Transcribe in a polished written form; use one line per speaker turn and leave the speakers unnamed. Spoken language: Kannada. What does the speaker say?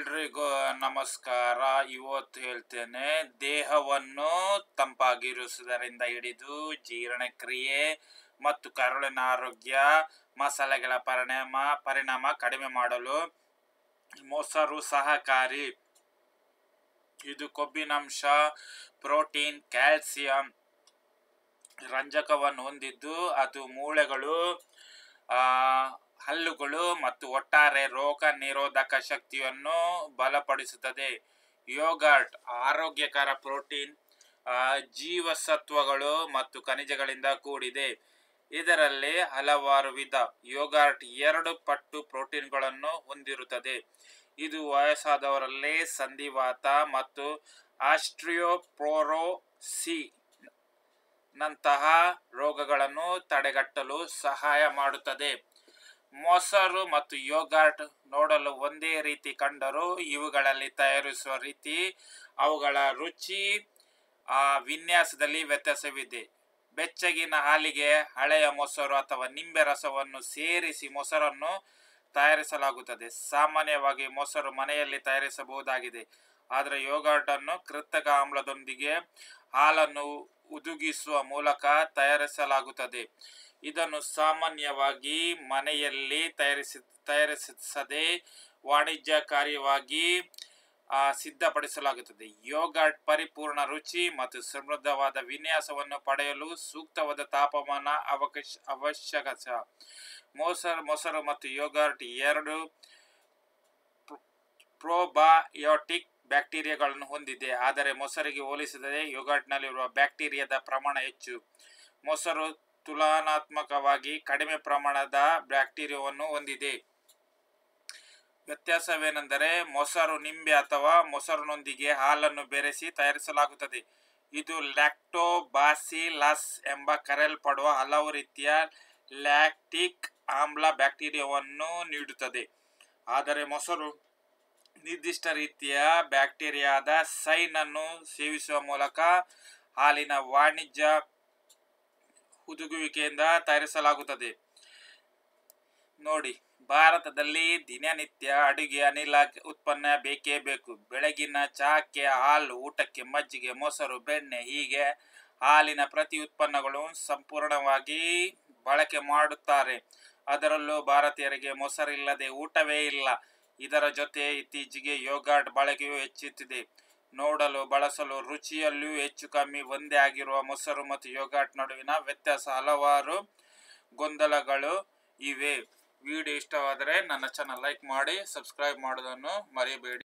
ಎಲ್ರಿಗೂ ನಮಸ್ಕಾರ. ಇವತ್ತು ಹೇಳ್ತೇನೆ, ದೇಹವನ್ನು ತಂಪಾಗಿರಿಸುವುದರಿಂದ ಹಿಡಿದು ಜೀರ್ಣಕ್ರಿಯೆ ಮತ್ತು ಕರುಳಿನ ಆರೋಗ್ಯ, ಮಸಾಲೆಗಳ ಪರಿಣಾಮ ಕಡಿಮೆ ಮಾಡಲು ಮೊಸರು ಸಹಕಾರಿ. ಇದು ಕೊಬ್ಬಿನಾಂಶ, ಪ್ರೋಟೀನ್, ಕ್ಯಾಲ್ಸಿಯಂ, ರಂಜಕವನ್ನು ಹೊಂದಿದ್ದು ಅದು ಮೂಳೆಗಳು, ಹಲ್ಲುಗಳು ಮತ್ತು ಒಟ್ಟಾರೆ ರೋಗ ನಿರೋಧಕ ಶಕ್ತಿಯನ್ನು ಬಲಪಡಿಸುತ್ತದೆ. ಯೋಗರ್ಟ್ ಆರೋಗ್ಯಕರ ಪ್ರೋಟೀನ್, ಜೀವಸತ್ವಗಳು ಮತ್ತು ಖನಿಜಗಳಿಂದ ಕೂಡಿದೆ. ಇದರಲ್ಲಿ ಹಲವಾರು ವಿಧ. ಯೋಗರ್ಟ್ 2 ಪಟ್ಟು ಪ್ರೋಟೀನ್ಗಳನ್ನು ಹೊಂದಿರುತ್ತದೆ. ಇದು ವಯಸ್ಸಾದವರಲ್ಲಿ ಸಂಧಿವಾತ ಮತ್ತು ಆಸ್ಟಿಯೋಪೊರೋಸಿಸ್ ನಂತಹ ರೋಗಗಳನ್ನು ತಡೆಗಟ್ಟಲು ಸಹಾಯ ಮಾಡುತ್ತದೆ. ಮೊಸರು ಮತ್ತು ಯೋಗರ್ಟ್ ನೋಡಲು ಒಂದೇ ರೀತಿ ಕಂಡರೂ ಇವುಗಳಲ್ಲಿ ತಯಾರಿಸುವ ರೀತಿ, ಅವುಗಳ ರುಚಿ, ವಿನ್ಯಾಸದಲ್ಲಿ ವ್ಯತ್ಯಾಸವಿದೆ. ಬೆಚ್ಚಗಿನ ಹಾಲಿಗೆ ಹಳೆಯ ಮೊಸರು ಅಥವಾ ನಿಂಬೆ ರಸವನ್ನು ಸೇರಿಸಿ ಮೊಸರನ್ನು ತಯಾರಿಸಲಾಗುತ್ತದೆ. ಸಾಮಾನ್ಯವಾಗಿ ಮೊಸರು ಮನೆಯಲ್ಲಿ ತಯಾರಿಸಬಹುದಾಗಿದೆ, ಆದರೆ ಯೋಗರ್ಟ್ ಅನ್ನು ಕೃತಕ ಆಮ್ಲದೊಂದಿಗೆ ಹಾಲನ್ನು ಹುದುಗಿಸುವ ಮೂಲಕ ತಯಾರಿಸಲಾಗುತ್ತದೆ. ಇದನ್ನು ಸಾಮಾನ್ಯವಾಗಿ ಮನೆಯಲ್ಲಿ ತಯಾರಿಸದೆ ವಾಣಿಜ್ಯಕಾರಿಯಾಗಿ ಸಿದ್ಧಪಡಿಸಲಾಗುತ್ತದೆ. ಯೋಗರ್ಟ್ ಪರಿಪೂರ್ಣ ರುಚಿ ಮತ್ತು ಸಮೃದ್ಧವಾದ ವಿನ್ಯಾಸವನ್ನು ಪಡೆಯಲು ಸೂಕ್ತವಾದ ತಾಪಮಾನ ಅವಶ್ಯಕ. ಮೊಸರು ಮತ್ತು ಯೋಗರ್ಟ್ 2 ಪ್ರೋಬಯೋಟಿಕ್ ಬ್ಯಾಕ್ಟೀರಿಯಾಗಳನ್ನು ಹೊಂದಿದೆ, ಆದರೆ ಮೊಸರಿಗೆ ಹೋಲಿಸಿದರೆ ಯೋಗರ್ಟ್ನಲ್ಲಿರುವ ಬ್ಯಾಕ್ಟೀರಿಯಾದ ಪ್ರಮಾಣ ಹೆಚ್ಚು. ಮೊಸರು ತುಲನಾತ್ಮಕವಾಗಿ ಕಡಿಮೆ ಪ್ರಮಾಣದ ಬ್ಯಾಕ್ಟೀರಿಯಾವನ್ನು ಹೊಂದಿದೆ. ವ್ಯತ್ಯಾಸವೇನೆಂದರೆ, ಮೊಸರು ನಿಂಬೆ ಅಥವಾ ಮೊಸರಿನೊಂದಿಗೆ ಹಾಲನ್ನು ಬೆರೆಸಿ ತಯಾರಿಸಲಾಗುತ್ತದೆ. ಇದು ಲ್ಯಾಕ್ಟೋಬಾಸಿಲಸ್ ಎಂಬ ಕರೆಯಲ್ಪಡುವ ಹಲವು ರೀತಿಯ ಲ್ಯಾಕ್ಟಿಕ್ ಆಮ್ಲ ಬ್ಯಾಕ್ಟೀರಿಯಾವನ್ನು ನೀಡುತ್ತದೆ. ಆದರೆ ಮೊಸರು ನಿರ್ದಿಷ್ಟ ರೀತಿಯ ಬ್ಯಾಕ್ಟೀರಿಯಾದ ಸೈನ್ ಅನ್ನು ಸೇವಿಸುವ ಮೂಲಕ ಹಾಲಿನ ವಾಣಿಜ್ಯ ಹುದುಗುವಿಕೆಯಿಂದ ತಯಾರಿಸಲಾಗುತ್ತದೆ. ನೋಡಿ, ಭಾರತದಲ್ಲಿ ದಿನನಿತ್ಯ ಅಡುಗೆ ಅನಿಲ ಉತ್ಪನ್ನ ಬೇಕೇ ಬೇಕು. ಬೆಳಗಿನ ಚಹಾಕ್ಕೆ ಹಾಲು, ಊಟಕ್ಕೆ ಮಜ್ಜಿಗೆ, ಮೊಸರು, ಬೆಣ್ಣೆ, ಹೀಗೆ ಹಾಲಿನ ಪ್ರತಿ ಉತ್ಪನ್ನಗಳು ಸಂಪೂರ್ಣವಾಗಿ ಬಳಕೆ ಮಾಡುತ್ತಾರೆ. ಅದರಲ್ಲೂ ಭಾರತೀಯರಿಗೆ ಮೊಸರಿಲ್ಲದೆ ಊಟವೇ ಇಲ್ಲ. ಇದರ ಜೊತೆ ಇತ್ತೀಚೆಗೆ ಯೋಗರ್ಟ್ ಬಳಕೆಯೂ ಹೆಚ್ಚುತ್ತಿದೆ. ನೋಡಲು, ಬಳಸಲು, ರುಚಿಯಲ್ಲೂ ಹೆಚ್ಚು ಕಮ್ಮಿ ಒಂದೇ ಆಗಿರುವ ಮೊಸರು ಮತ್ತು ಯೋಗರ್ಟ್ ನಡುವಿನ ವ್ಯತ್ಯಾಸ ಹಲವಾರು ಗೊಂದಲಗಳು ಇವೆ. ವಿಡಿಯೋ ಇಷ್ಟವಾದರೆ ನನ್ನ ಚಾನಲ್ ಲೈಕ್ ಮಾಡಿ, ಸಬ್ಸ್ಕ್ರೈಬ್ ಮಾಡೋದನ್ನು ಮರೆಯಬೇಡಿ.